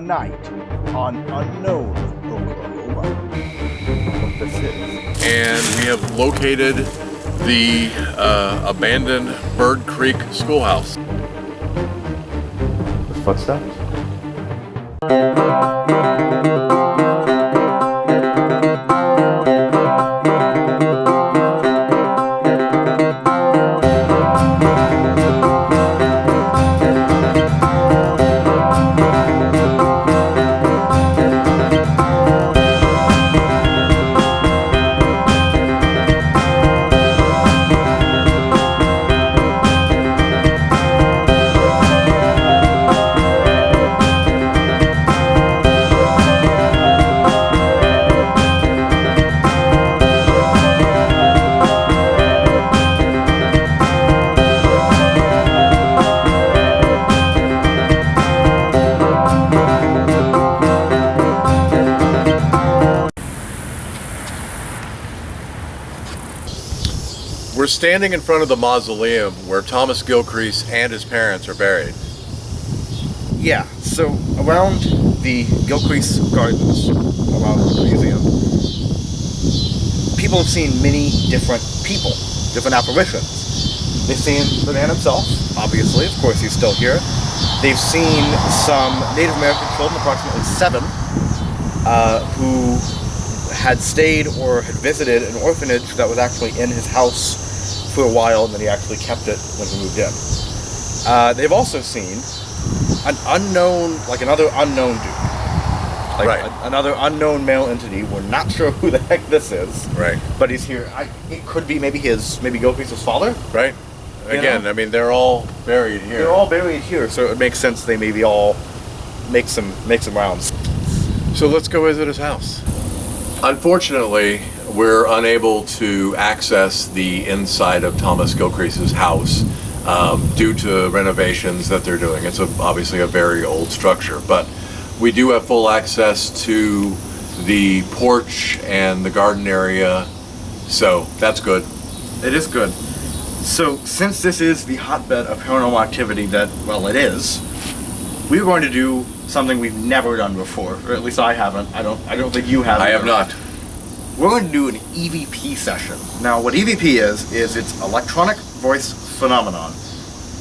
night on unknown Oklahoma. What this is. And we have located the abandoned Bird Creek Schoolhouse. The footsteps? We're standing in front of the mausoleum where Thomas Gilcrease and his parents are buried. Yeah, so around the Gilcrease Gardens, around the museum, people have seen many different people, different apparitions. They've seen the man himself, obviously, of course he's still here. They've seen some Native American children, approximately 7, who had stayed or had visited an orphanage that was actually in his house for a while, and then he actually kept it when he moved in. They've also seen an unknown, like another unknown dude. Like right. Another unknown male entity. We're not sure who the heck this is. Right. But he's here. It could be maybe Gilcrease's father. Right. Again, I mean, they're all buried here. They're all buried here, so it makes sense they maybe all make some rounds. So let's go visit his house. Unfortunately, we're unable to access the inside of Thomas Gilcrease's house due to renovations that they're doing. It's obviously a very old structure, but we do have full access to the porch and the garden area, so that's good. It is good. So, since this is the hotbed of paranormal activity that, well, it is, we're going to do something we've never done before, or at least I haven't. I don't think you have. I have not. We're going to do an EVP session. Now, what EVP is it's electronic voice phenomenon.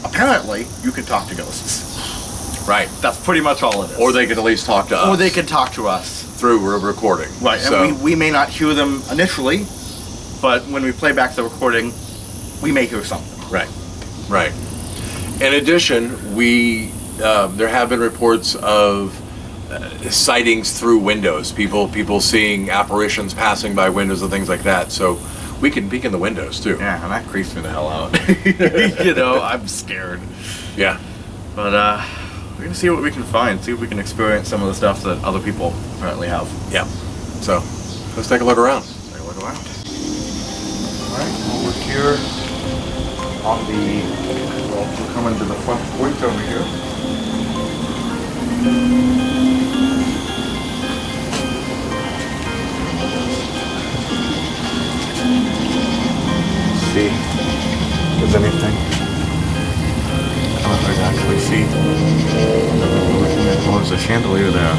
Apparently, you can talk to ghosts. Right. That's pretty much all it is. Or they could at least talk to us. Or they can talk to us. Through a recording. Right, So, and we may not hear them initially, but when we play back the recording, we may hear something. Right. Right. In addition, there have been reports of sightings through windows, people seeing apparitions passing by windows and things like that, so we can peek in the windows too. Yeah, and that creeps me the hell out. I'm scared. Yeah. But we're gonna see what we can find, see if we can experience some of the stuff that other people apparently have. Yeah. So let's take a look around. Take a look around. Alright, well, we're here on we're coming to the front porch over here. See if there's anything. I don't know if I can actually see. Oh, there's a chandelier there.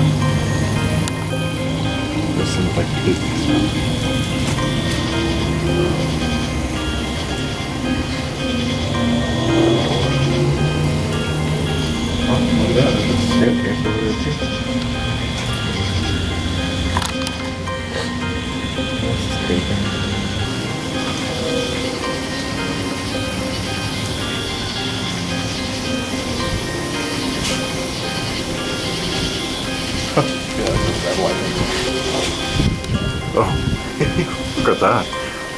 There's some like tape and stuff. Oh, look at that. There's a staircase over there too. This is taken. Oh, look at that.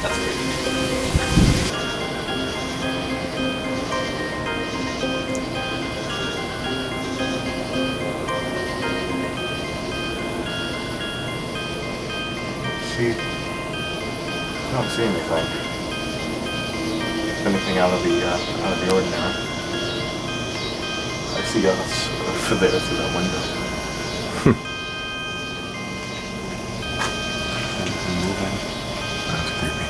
That's great. See, I don't see anything. Anything out of the ordinary. I see us over there through that window. That's creepy.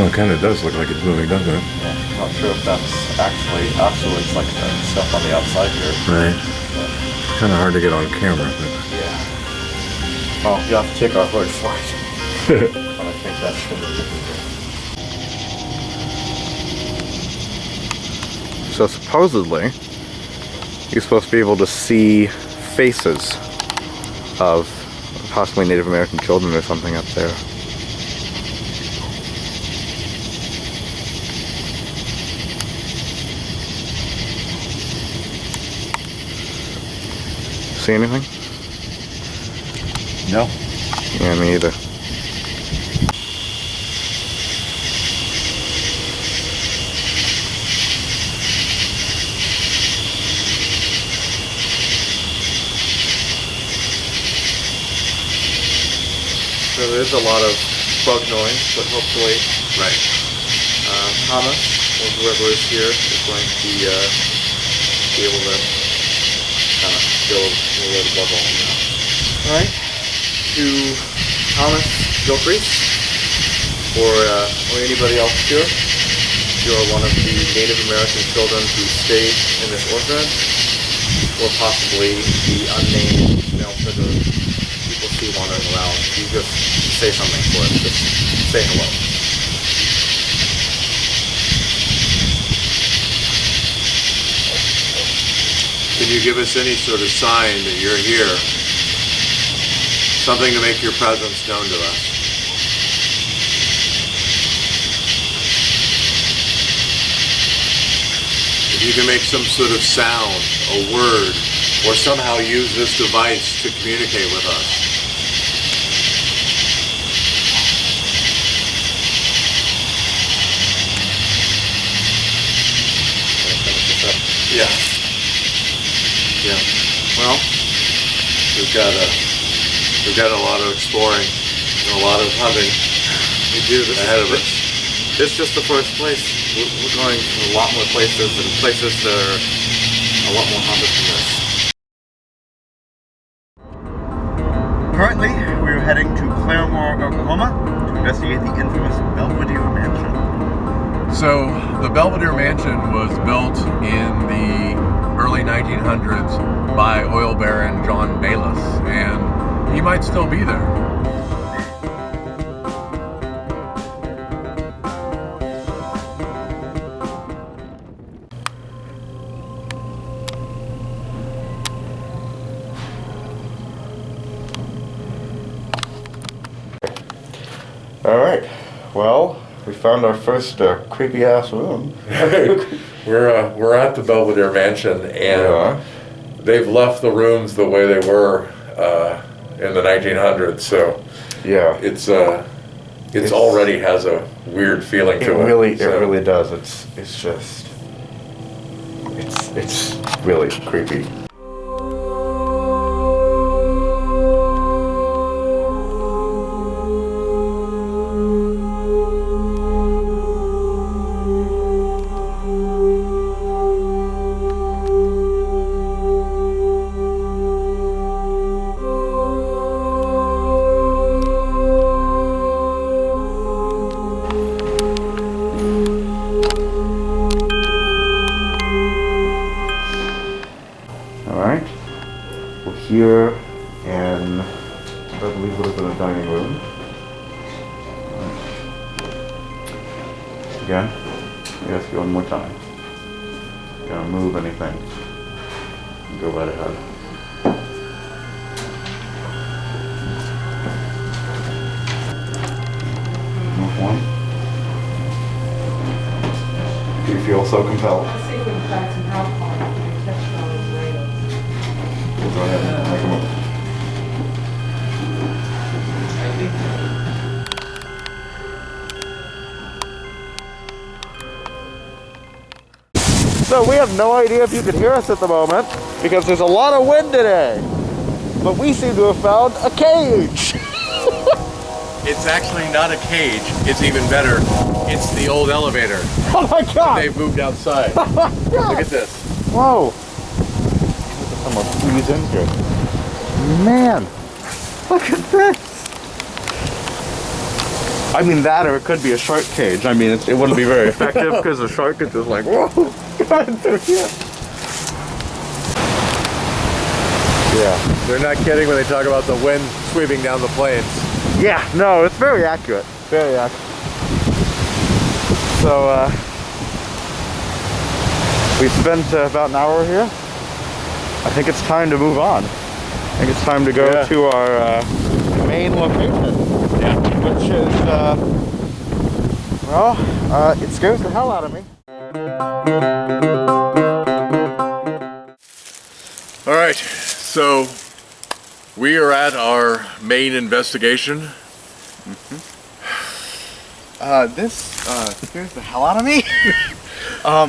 Well, it kind of does look like it's moving, doesn't it? Yeah, I'm not sure if that's actually afterwards, like the stuff on the outside here. Right. Kind of hard to get on camera, but... Yeah. Well, you have to take our word for it. But I think that's going to be different. So supposedly, you're supposed to be able to see faces of possibly Native American children or something up there. See anything? No. Yeah, me either. So there's a lot of bug noise, but hopefully Thomas, or whoever is here, is going to be able to kind of go a little bit above all now. Alright, to Thomas Gilcrease, or anybody else here, if you're one of the Native American children who stayed in this orphanage, or possibly the unnamed male figure people see wandering around, you just say something for us, just say hello. Can you give us any sort of sign that you're here? Something to make your presence known to us. If you can make some sort of sound, a word, or somehow use this device to communicate with us. Yeah. Yeah. Well, we've got a lot of exploring and a lot of hunting ahead of us. It's just the first place. We're going to a lot more places, and places that are a lot more haunted than this. Currently, we're heading to Claremore, Oklahoma to investigate the infamous Belvedere Mansion. So, the Belvedere Mansion was built in the early 1900s by oil baron John Bayless, and he might still be there. Alright, well, we found our first creepy ass room. We're at the Belvedere Mansion, and they've left the rooms the way they were in the 1900s. So yeah, it's already has a weird feeling to it. It really does. It's really creepy. Alright, we're here in, I believe would have been a dining room. Again, I ask you one more time. If you're gonna move anything, go right ahead. Move one. Do you feel so compelled? Let's see if we can find some alcohol and catch all those rails. We'll go ahead and make a move. So we have no idea if you can hear us at the moment because there's a lot of wind today. But we seem to have found a cage. It's actually not a cage. It's even better. It's the old elevator. Oh my god! They've moved outside. Look at this. Whoa! Someone squeeze in here. Man! Look at this! I mean that, or it could be a shark cage. I mean, it wouldn't be very effective because the shark is just like, whoa, God, through here. Yeah, they're not kidding when they talk about the wind sweeping down the plains. Yeah, no, it's very accurate. Very accurate. So, we spent about an hour here. I think it's time to move on. I think it's time to go to our main location. Yeah. Which is, well, it scares the hell out of me. All right, so we are at our main investigation. This scares the hell out of me. I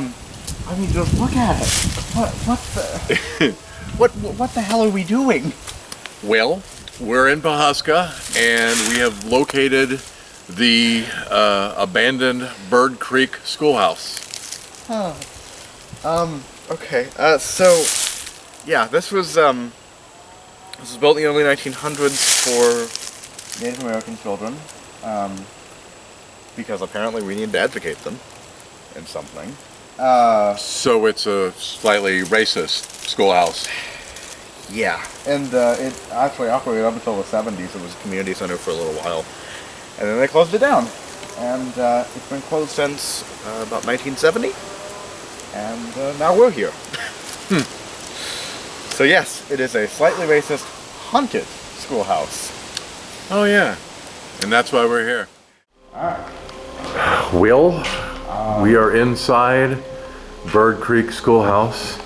mean, just look at it. What the? what the hell are we doing? Well, we're in Pawhuska, and we have located the abandoned Bird Creek Schoolhouse. Huh. Okay. So, yeah, this was built in the early 1900s for Native American children, because apparently we need to educate them in something. So it's a slightly racist schoolhouse. Yeah, and it actually operated up until the 70s. It was a community center for a little while, and then they closed it down. And it's been closed since about 1970, and now we're here. So yes, it is a slightly racist, haunted schoolhouse. Oh yeah, and that's why we're here. Alright. Will, we are inside Bird Creek Schoolhouse.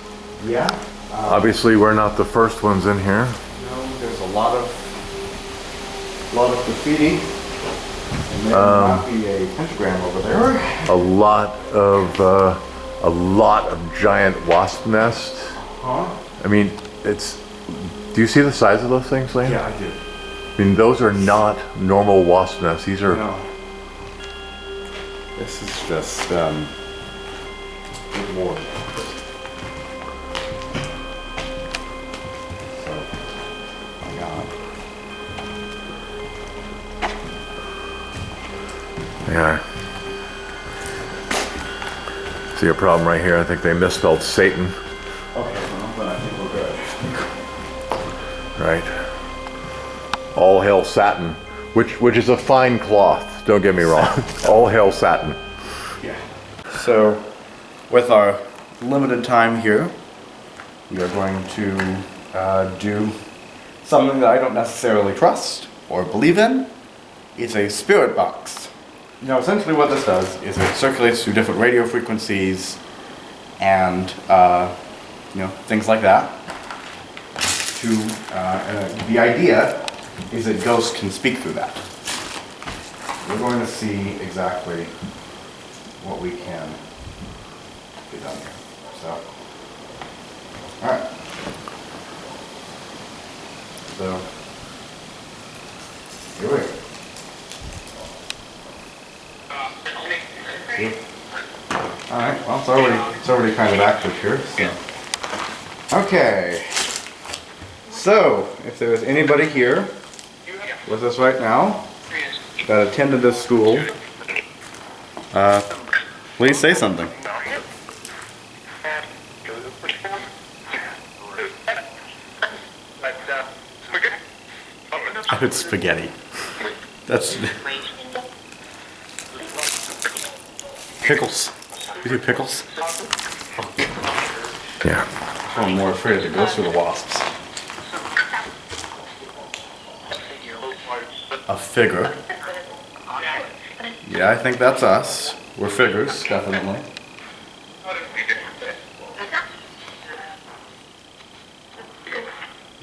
Yeah. Obviously, we're not the first ones in here. No, there's a lot of graffiti. And there might be a pentagram over there. A lot of giant wasp nests. Huh? I mean, it's. Do you see the size of those things, Lane? Yeah, I do. I mean, those are not normal wasp nests. These are. No. This is just good lord. Yeah. See a problem right here. I think they misspelled Satan. Okay, well, then I think we're good. Right. All hail satin, which is a fine cloth. Don't get me wrong. All hail satin. Yeah. So, with our limited time here, we are going to do something that I don't necessarily trust or believe in. It's a spirit box. Now, essentially what this does is it circulates through different radio frequencies and, things like that. The idea is that ghosts can speak through that. We're going to see exactly what we can get done here. So, alright. So, here we go. Alright, well, it's already kind of active here, so. Okay. So, if there is anybody here with us right now that attended this school, please say something. I heard spaghetti. That's... Pickles. You do pickles? Yeah. I'm more afraid to go through the wasps. A figure. Yeah, I think that's us. We're figures, definitely.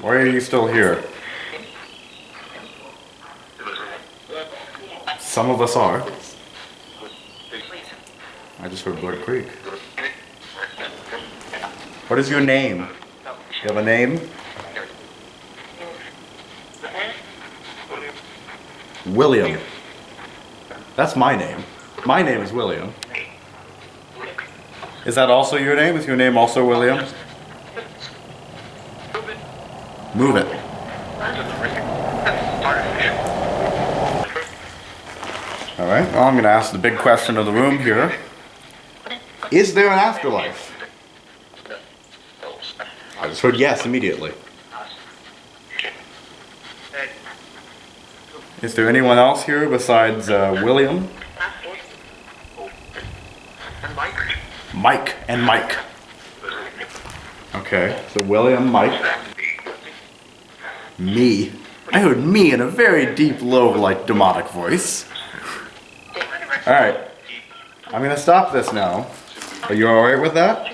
Why are you still here? Some of us are. I just heard Bird Creek. What is your name? You have a name? William. That's my name. My name is William. Is that also your name? Is your name also William? Move it. All right, well, I'm gonna ask the big question of the room here. Is there an afterlife? I just heard yes immediately. Is there anyone else here besides William? Mike and Mike. Okay, so William, Mike. Me. I heard me in a very deep, low, like demonic voice. Alright. I'm gonna stop this now. Are you alright with that?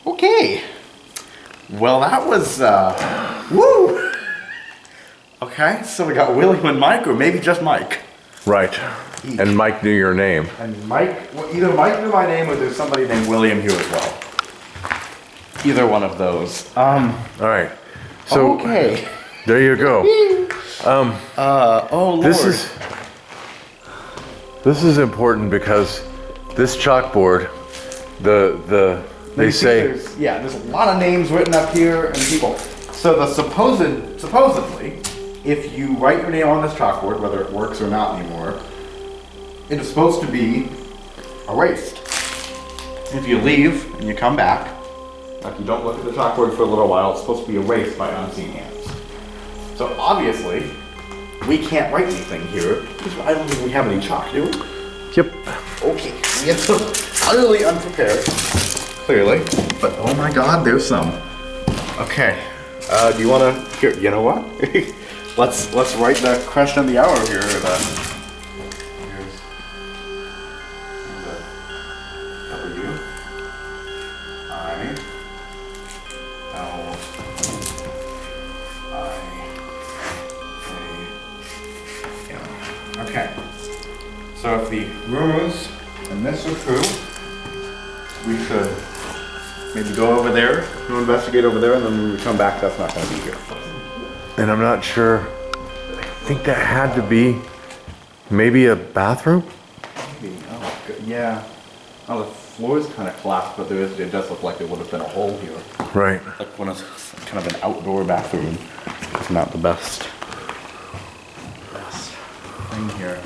Okay. Well, that was, woo! Okay, so we got William and Mike, or maybe just Mike. Right. And Mike knew your name. And Mike, well, either Mike knew my name or there's somebody named William here as well. Either one of those. All right. So okay. there you go. Oh Lord. This is important because this chalkboard, they say there's a lot of names written up here and people. So the supposedly, if you write your name on this chalkboard, whether it works or not anymore, it is supposed to be erased. If you leave and you come back, like you don't look at the chalkboard for a little while, it's supposed to be erased by unseen hands. So obviously, we can't write anything here because I don't think we have any chalk, do we? Yep. Okay, we are so utterly unprepared, clearly. But oh my God, there's some. Okay, do you want to? Here, you know what? let's write the question of the hour here. Here's W I L I A M. Okay. So if the rumors and this are true, we should maybe go over there, go investigate over there, and then when we come back, that's not going to be here. And I'm not sure. I think that had to be maybe a bathroom. Maybe. Oh, good. Yeah. Oh, the floor's kind of collapsed, but it does look like there would have been a hole here. Right. Like one of kind of an outdoor bathroom. It's not the best thing here.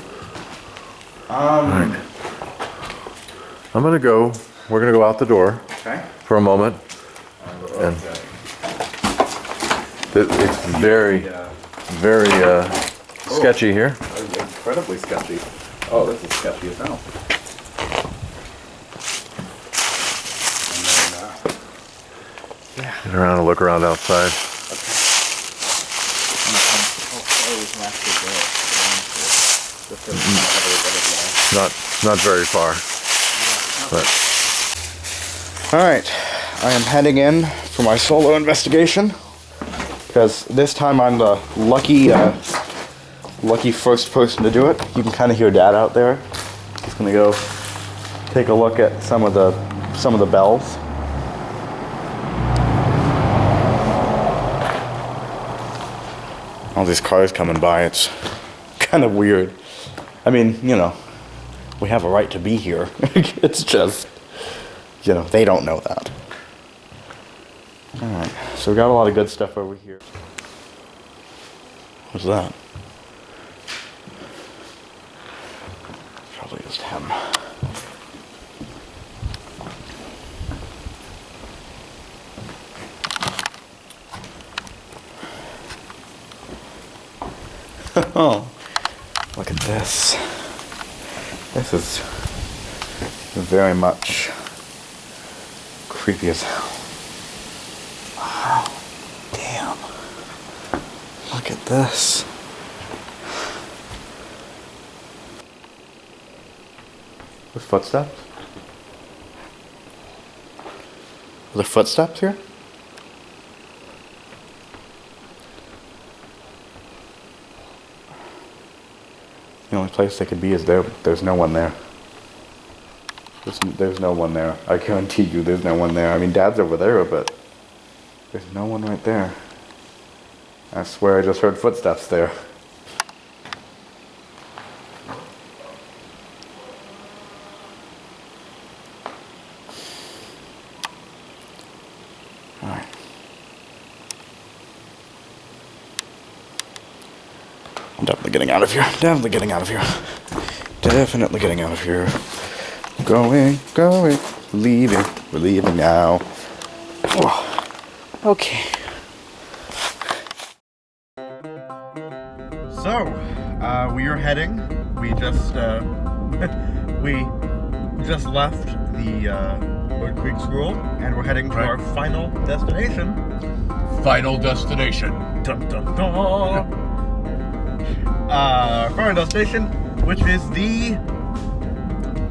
Right. I'm gonna go. We're gonna go out the door Okay. for a moment. And it's very sketchy here. Incredibly sketchy. Oh, this is sketchy as hell. And then, Get around and look around outside. Not very far. But all right, I am heading in for my solo investigation because this time I'm the lucky first person to do it. You can kind of hear Dad out there. He's gonna go take a look at some of the bells. All these cars coming by, it's kind of weird. I mean, you know, we have a right to be here. It's just, you know, they don't know that. Alright, so we got a lot of good stuff over here. What's that? Probably just him. Oh, look at this. This is very much creepy as hell. Wow. Damn. Look at this. There's footsteps? Are there footsteps here? The only place they could be is there, but there's no one there. There's no one there. I guarantee you there's no one there. I mean, Dad's over there, but there's no one right there. I swear I just heard footsteps there. Alright. definitely getting out of here. Definitely getting out of here. Definitely getting out of here. Going. Leaving. We're leaving now. Oh, okay. So, we are heading. We just left the Wood Creek School, and we're heading to our final destination. Final destination. Dun dun dun. Final destination, which is the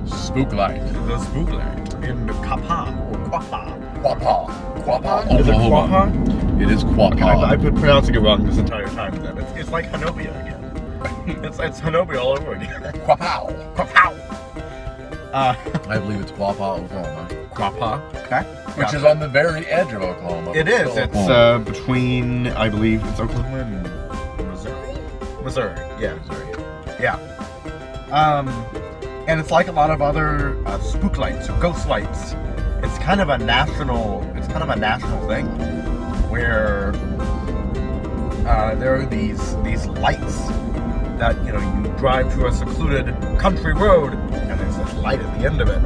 Spooklite. The Spooklite in Quapaw or Quapaw. Quapaw, Is it Oklahoma. Quapaw? It is Quapaw. I've been pronouncing it wrong this entire time. Then it's like Hanobia again. it's Hanobia all over again. Quapaw. Quapaw. I believe it's Quapaw, Oklahoma. Quapaw. Okay. Which is on the very edge of Oklahoma. It is. It's between, I believe, it's Oklahoma and Missouri. Missouri. Yeah. Missouri. Yeah. And it's like a lot of other spook lights or ghost lights. It's kind of a national thing where there are these lights that, you know, you drive to a secluded country road and there's this light at the end of it,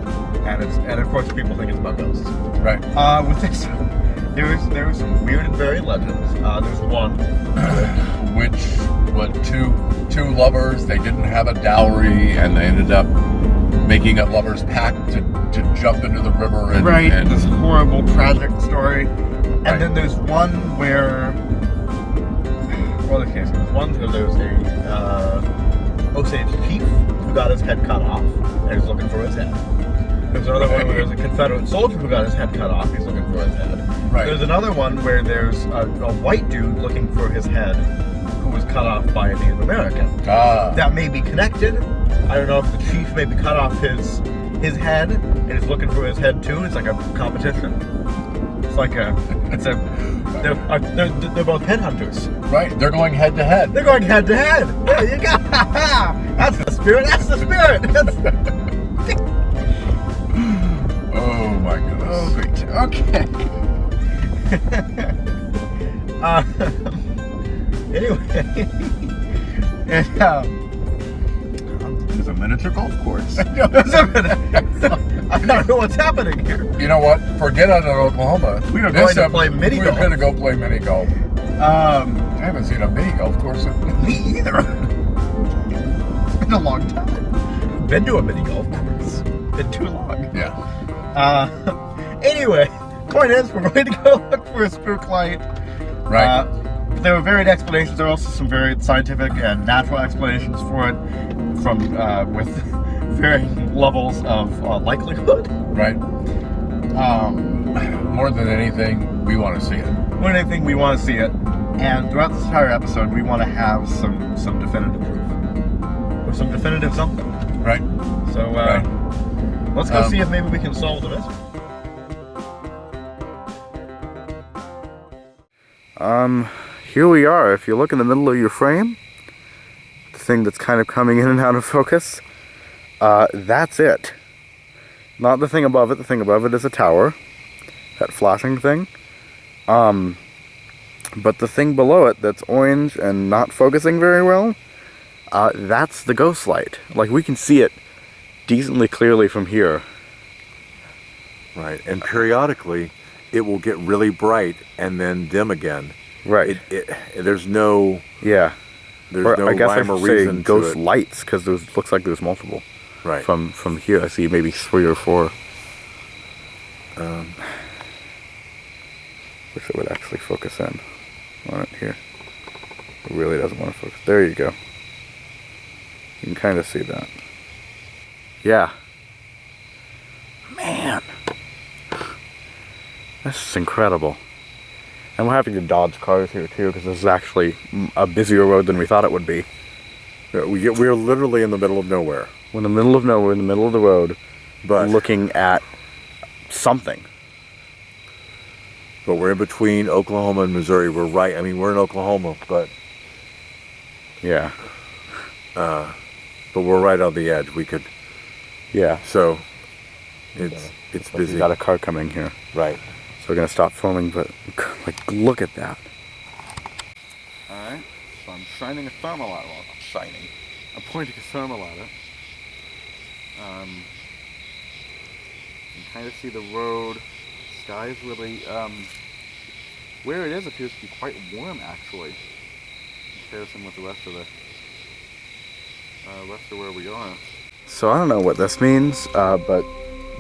and of course people think it's about ghosts. Right. With this one, there are some weird and varied legends. There's one two lovers, they didn't have a dowry and they ended up making a lover's pact to jump into the river and this horrible tragic story. And then there's one where there's one where there's a Osage chief who got his head cut off and he's looking for his head. There's another one where there's a Confederate soldier who got his head cut off, he's looking for his head. Right. There's another one where there's a white dude looking for his head who was cut off by a Native American. That may be connected. I don't know if the chief maybe cut off his head and is looking for his head too. It's like a competition. They're both headhunters. Right, they're going head to head. They're going head to head. There you go. That's the spirit. That's the spirit. Oh my goodness. Oh, great. Okay. Anyway, and, there's a miniature golf course. I don't know what's happening here. You know what? Forget out of Oklahoma. We are going to play mini golf. We're going to go play mini golf. I haven't seen a mini golf course. Me either. It's been a long time. Been to a mini golf course. Been too long. Yeah. Anyway, point is, we're going to go look for a spook light. Right. There are varied explanations. There are also some varied scientific and natural explanations for it, with varying levels of likelihood. Right. More than anything, we want to see it. More than anything, we want to see it. And throughout this entire episode, we want to have some definitive proof. Or some definitive something. Right. So, let's go see if maybe we can solve the mystery. Here we are. If you look in the middle of your frame, the thing that's kind of coming in and out of focus, that's it. Not the thing above it. The thing above it is a tower. That flashing thing. But the thing below it that's orange and not focusing very well, that's the ghost light. Like, we can see it decently clearly from here. Right. And periodically, it will get really bright and then dim again. Right. There's no... Yeah. There's or no I guess rhyme I or should say reason ghost to it. lights, because looks like there's multiple. Right. From here, I see maybe 3 or 4. Wish it would actually focus in on it here. It really doesn't want to focus. There you go. You can kind of see that. Yeah. Man. This is incredible. And we're having to dodge cars here too, because this is actually a busier road than we thought it would be. We're literally in the middle of nowhere. We're in the middle of nowhere, in the middle of the road, But looking at something. But we're in between Oklahoma and Missouri. We're right. I mean, we're in Oklahoma, but Yeah. but we're right on the edge. We could. Yeah. So it's busy. We got a car coming here. Right. So we're gonna stop filming, but like, look at that. Alright. So I'm shining a thermal at it. Well, not shining. I'm pointing a thermal at it. You can kind of see the road. Sky's really, where it is appears to be quite warm actually, in comparison with the rest of where we are. So I don't know what this means, but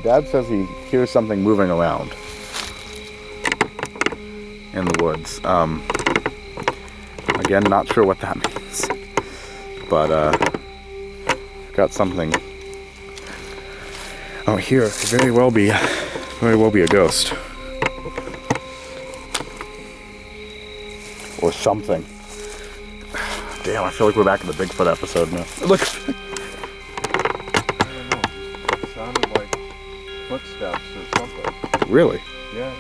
Dad says he hears something moving around in the woods. Again, not sure what that means, but got something. Oh, here could very well be a ghost or something. Damn, I feel like we're back in the Bigfoot episode now. Look. I don't know. It sounded like footsteps or something. Really? Yeah.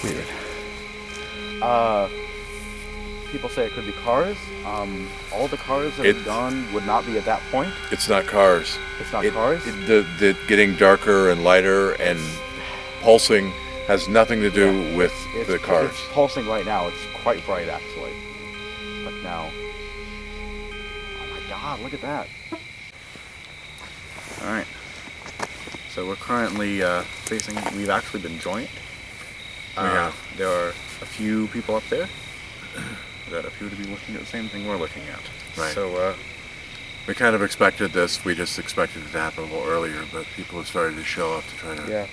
Weird. People say it could be cars. All the cars that have gone would not be at that point. It's not cars. It's not cars? The getting darker and lighter and pulsing has nothing to do with the cars. It's pulsing right now. It's quite bright, actually. But now... Oh my god, look at that. Alright. So we're currently facing... We've actually been joined. There are a few people up there that appear to be looking at the same thing we're looking at. Right. So, we kind of expected this. We just expected it to happen a little earlier, but people have started to show up to try to yeah. to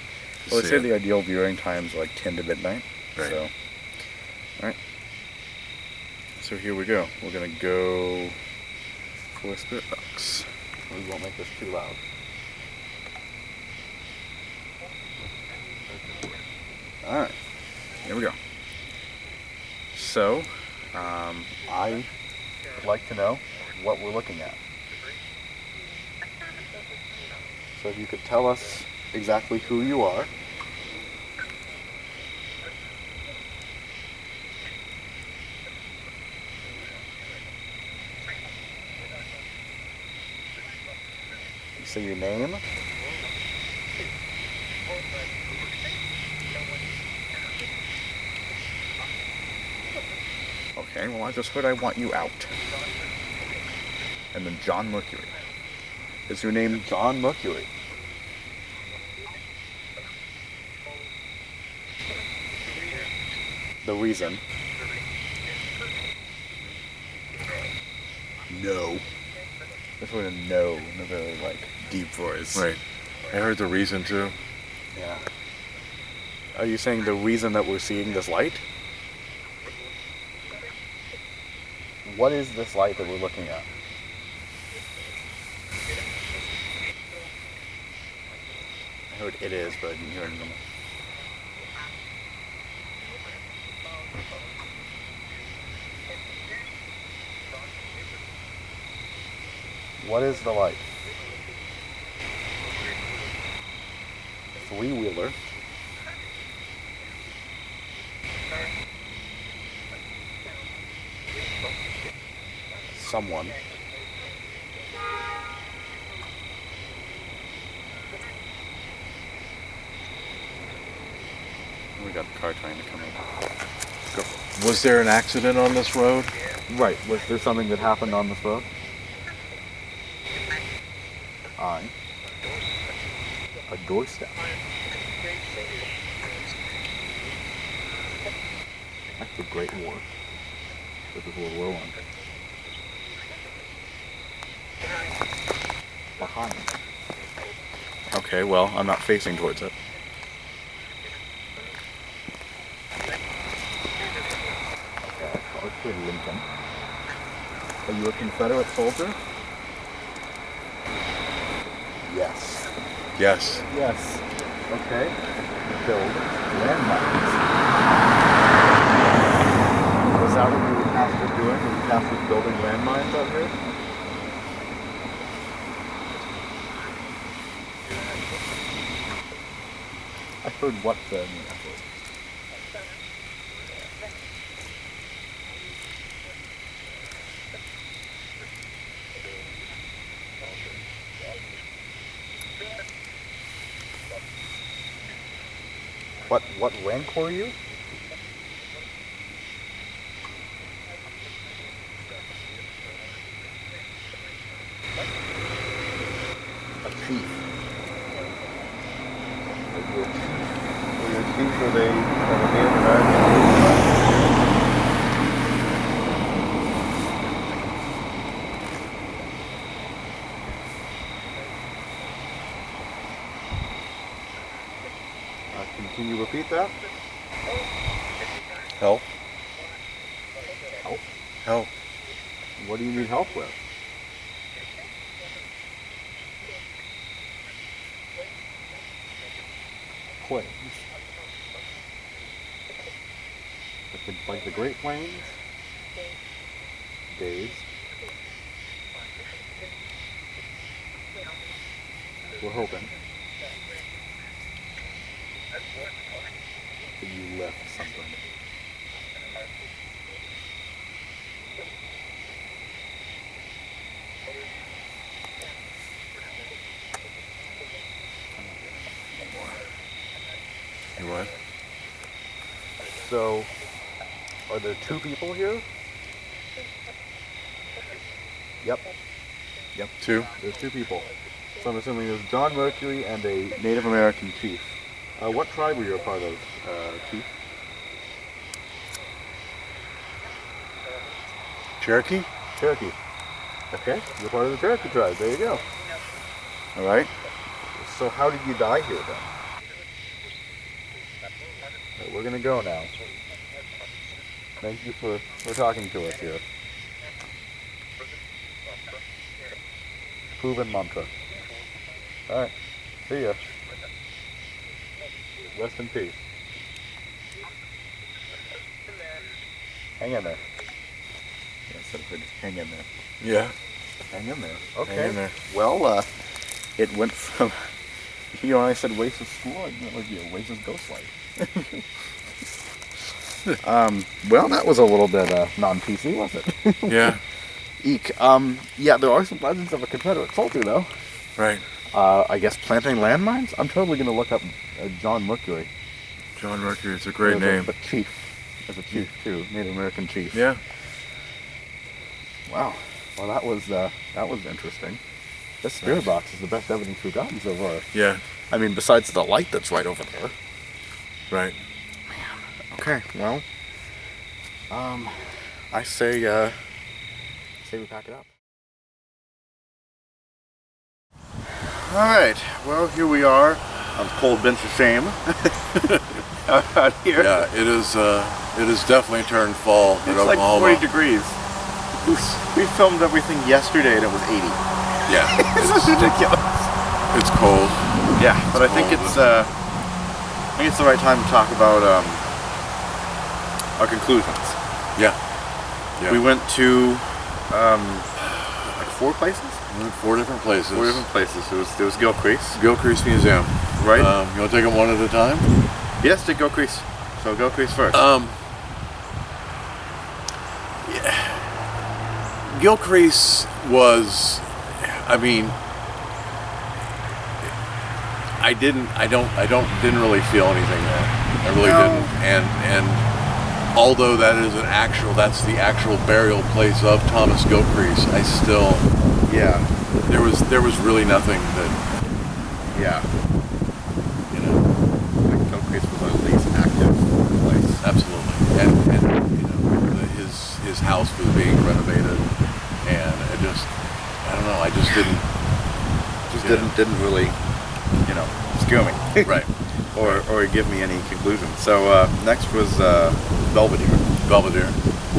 Well, they see say it. the ideal viewing time is like 10 to midnight. Right. So, alright. So here we go. We're going to go for a spirit box. We won't make this too loud. Alright. Here we go. So, I would like to know what we're looking at. So if you could tell us exactly who you are. Say your name. Okay, well I just heard I want you out. And then John Mercury. Is your name John Mercury? The reason. No. That's what a no in a very deep voice. Right. I heard the reason too. Yeah. Are you saying the reason that we're seeing this light? What is this light that we're looking at? I heard it is, but I didn't hear anything. What is the light? Three-wheeler. Someone. We got a car trying to come in. Go. Was there an accident on this road? Right. Was there something that happened on this road? A doorstep. That's the Great War. This is World War I. Behind. Okay, well, I'm not facing towards it. Okay, Arthur Lincoln. Are you a Confederate soldier? Yes. Yes. Yes. Okay. Build landmines. Was that what you were tasked with doing? Were you tasked with building landmines out here? I heard what then. What rank were you? with a Native American. Can you repeat that? Help. Help? Help. What do you need help with? Plains. Like the Great Plains? Days. We're hoping that you left something. You what? So, are there two people here? Yep. Yep. Two? There's two people. So I'm assuming there's John Mercury and a Native American chief. What tribe were you a part of, Chief? Cherokee? Cherokee. Okay, you're part of the Cherokee tribe. There you go. All right. So how did you die here then? Right, we're gonna go now. Thank you for talking to us here. Proven mantra. All right. See ya. Rest in peace. Hang in there. Yeah, so good. Hang in there. Yeah. Hang in there. Okay. Hang in there. Well, it went from, when I said Wace's school, I meant like, Wace's ghost light. Well, that was a little bit non-PC, wasn't it? Yeah. Eek. Yeah, there are some legends of a Confederate soldier, though. Right. I guess planting landmines? I'm totally going to look up John Mercury. John Mercury, it's a great As name. But chief. As a chief, too. Native American chief. Yeah. Wow. Well, that was interesting. This spirit box is the best evidence we've gotten so far. Yeah. I mean, besides the light that's right over there. Right. Okay, well, I say we pack it up. All right, well, here we are on cold bench of shame out here. Yeah, it is definitely turned fall in It's like Oklahoma. 40 degrees. We filmed everything yesterday and it was 80. Yeah. This is ridiculous. It's cold. Yeah, but I think it's the right time to talk about our conclusions. Yeah. Yeah. We went to like 4 places. We went 4 different places. 4 different places. There was Gilcrease. Gilcrease Museum. Right. You want to take them one at a time? Yes, take Gilcrease. So Gilcrease first. Yeah. Gilcrease was, I mean, I didn't really feel anything there. I really didn't. And although that's the actual burial place of Thomas Gilcrease, I still, yeah, there was really nothing that, yeah, you know, like Gilcrease was at least active place. absolutely. And you know, his house was being renovated, and I don't know, I just didn't really, scare me. right. or give me any conclusion. So next was Belvedere,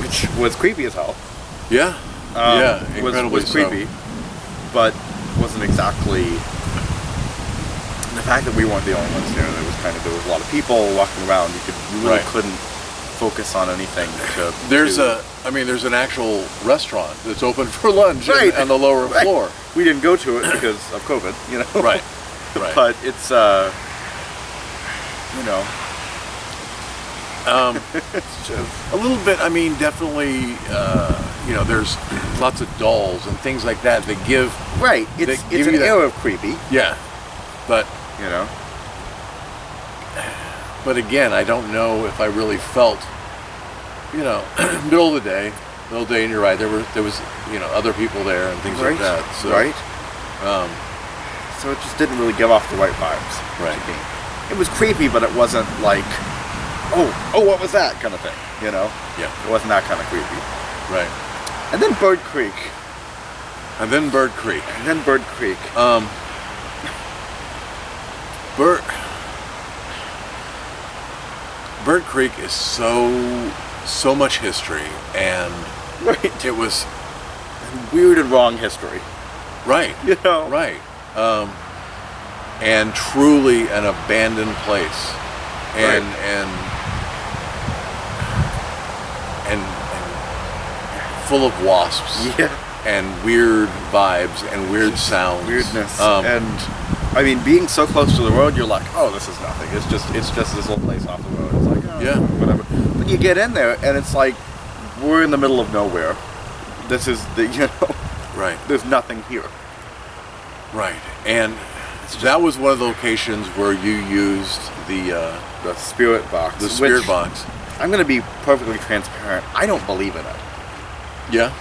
which was creepy as hell. Yeah. Yeah. Incredibly was creepy, so. but wasn't exactly. The fact that we weren't the only ones there, there was a lot of people walking around. You really couldn't focus on anything. There's an actual restaurant that's open for lunch on the lower floor. We didn't go to it because of COVID, Right. Right. But it's it's just a little bit. I mean, definitely. There's lots of dolls and things like that that give. Right. It's an air of creepy. Yeah. But But again, I don't know if I really felt. Middle of the day, and you're right. There was other people there and things like that. So, right. So it just didn't really give off the right vibes. Right. To me. It was creepy, but it wasn't like oh, what was that kind of thing, you know? Yeah. It wasn't that kind of creepy. Right. And then Bird Creek. And then Bird Creek. Bird Creek is so much history, and Right. it was Weird and wrong history. right. You know? Right. And truly an abandoned place. And, Right. and full of wasps. Yeah. And weird vibes and weird sounds. Weirdness. And I mean, being so close to the road, you're like, oh, this is nothing. It's just this little place off the road. It's like, oh, Yeah. whatever. But you get in there, and it's like we're in the middle of nowhere. This is Right. there's nothing here. Right. And that was one of the locations where you used the Spirit box. spirit which, box. I'm going to be perfectly transparent. I don't believe in it. Yeah.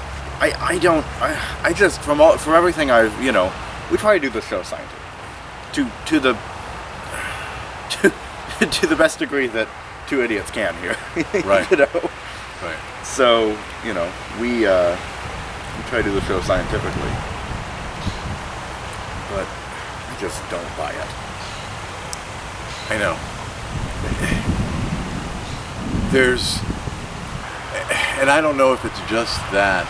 I don't. I just from everything I've we try to do the show scientific to the best degree that two idiots can here. Right. Right. So we try to do the show scientifically, but I just don't buy it. I know. And I don't know if it's just that.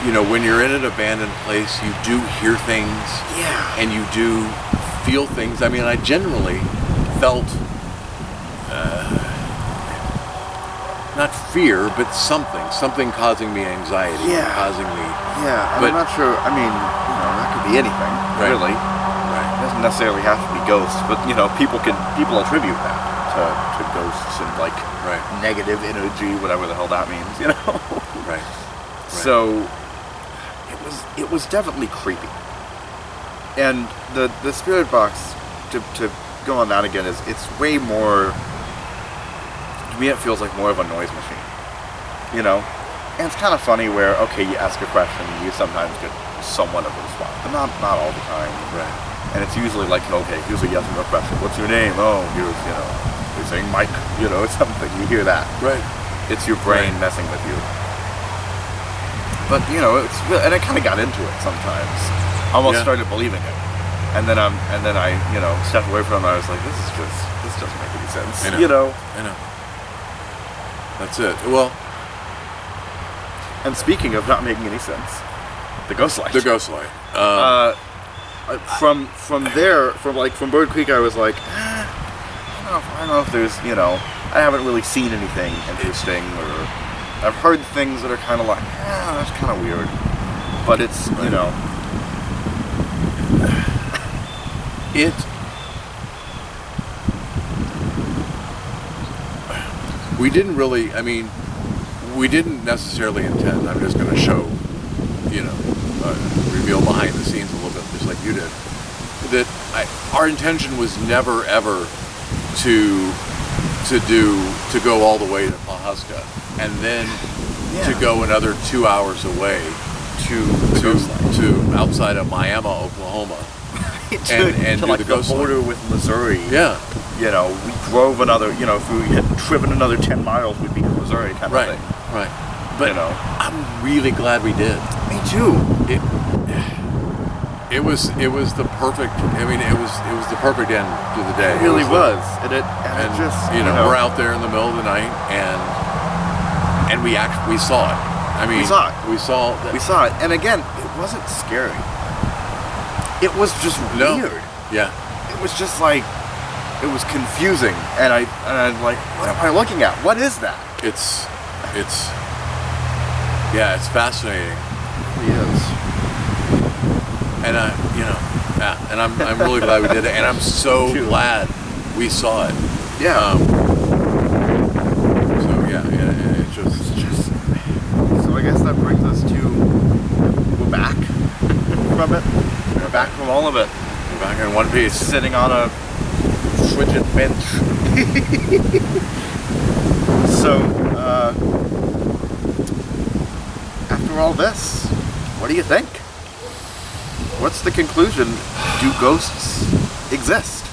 When you're in an abandoned place, you do hear things. Yeah. And you do feel things. I mean, I generally felt, not fear, but something causing me anxiety. Yeah. Causing me. Yeah, and But- I'm not sure. I mean, that could be anything, Right. really. Right. It doesn't necessarily have to be ghosts, but people attribute that to ghosts and like Right. negative energy, whatever the hell that means, Right. So it was definitely creepy. And the spirit box, to go on that again, it's way more. To me, it feels like more of a noise machine, And it's kind of funny where you ask a question, you sometimes get somewhat of a response, but not all the time. Right. And it's usually like, here's a yes or no question. What's your name? Oh, here's you're saying Mike. It's something. You hear that. Right. It's your brain Right. messing with you. But it's really, and I kind of got into it sometimes. Almost Yeah. started believing it, and then I stepped away from it. I was like, this doesn't make any sense. I know. That's it. Well, And speaking of not making any sense, the ghost light. the ghost light. From Bird Creek, I was like, I don't know if there's I haven't really seen anything interesting, or I've heard things that are kind of like, that's kind of weird. But it's, We didn't really, we didn't necessarily intend, I'm just going to show, reveal behind the scenes a little bit, just like you did, that our intention was never, ever to go all the way to Pawhuska, and then to go another 2 hours away to outside of Miami, Oklahoma, and to do like the the ghost light. border with Missouri. Yeah. We drove another, if we had driven another 10 miles, we'd be in Missouri kind of Right. thing. Right. But I'm really glad we did. Me too. It was the perfect. It was the perfect end to the day. It really It was. And it And just, we're out there in the middle of the night, and we saw it. We saw it. We saw that. We saw it. And again, it wasn't scary. It was just weird. Yeah. It was just like, it was confusing. And I'm like, what am I looking at? What is that? It's fascinating. It really is. And and I'm really glad we did it, and I'm so glad we saw it. Yeah. It's just. So I guess that brings us to, we're back from it. We're back from all of it. We're back in one piece. Sitting on a frigid bench. So, after all this, what do you think? What's the conclusion? Do ghosts exist?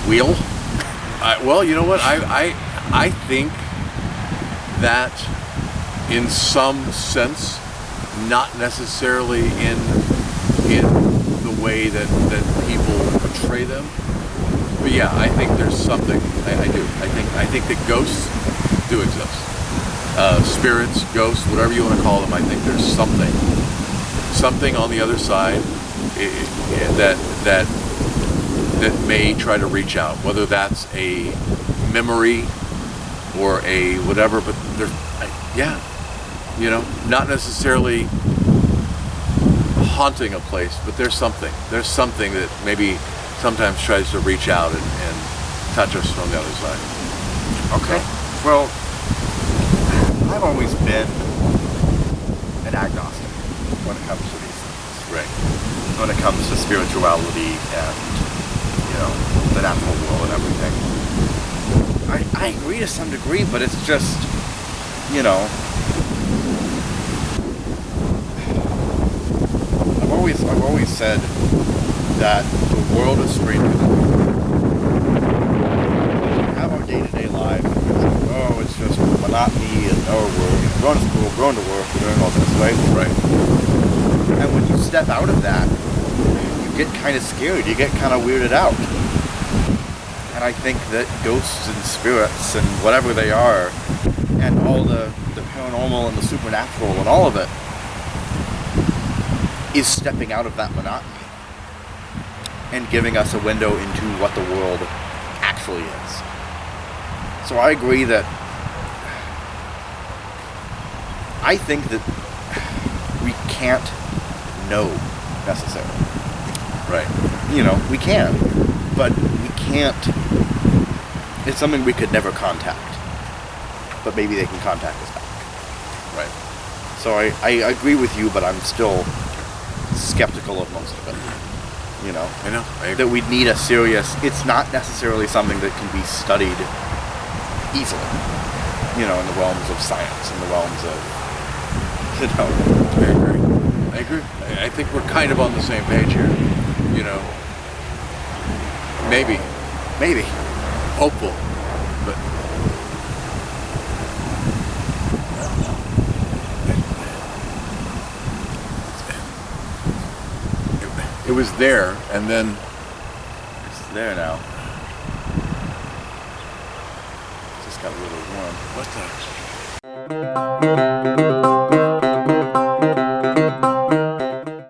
Wheel? Well, you know what? I think that in some sense, not necessarily in the way that people portray them. But yeah, I think there's something. I do. I think that ghosts do exist. Spirits, ghosts, whatever you want to call them. I think there's something on the other side that may try to reach out. Whether that's a memory or a whatever, but yeah, you know, not necessarily haunting a place, but there's something that maybe sometimes tries to reach out and touch us from the other side. Okay. Well, I've always been an agnostic when it comes to these things. Right. When it comes to spirituality and, you know, the natural world and everything. I agree to some degree, but it's just, you know, I've always said that the world is stranger than we have our day-to-day lives. Oh, it's just monotony, and we're going to school, going to work, we're doing all this, right? Right. And when you step out of that, you get kind of scared, you get kind of weirded out. And I think that ghosts and spirits and whatever they are, and all the paranormal and the supernatural and all of it, is stepping out of that monotony and giving us a window into what the world actually is. So I agree that I think that we can't know necessarily. Right. You know, we can, but we can't. It's something we could never contact, but maybe they can contact us back. Right. So I agree with you, but I'm still skeptical of most of it. You know, I know. I agree. that we need a serious. It's not necessarily something that can be studied easily. You know, in the realms of science, in the realms of, you know. I agree. I think we're kind of on the same page here. You know, maybe hopeful, but it was there, and then It's there now. Just got a little warm. what the?